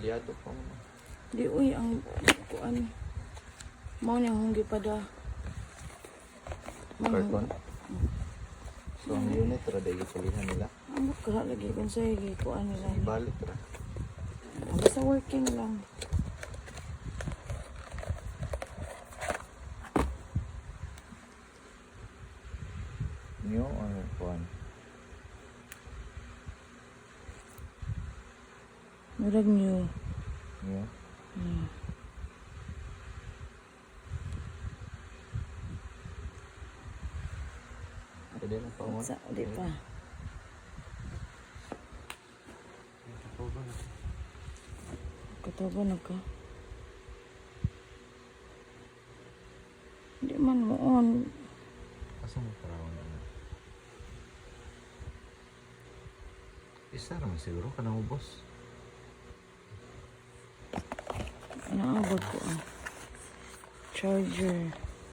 Liado pa mo. Di uy ang kuan. Mao ni ang gipada. Carton. So ang unit ra dahil ipalihan nila. Ano ka lagi kung sa kuan nila. Ibalik ra. Basta working lang. New or kuan? Murag new. New. Pwede na pa mo. Sa di pa. Katawa na ka. Di man mo on. Asa mo parawon na? Isa ra man siguro kana mo boss. Naabot ko ang charger.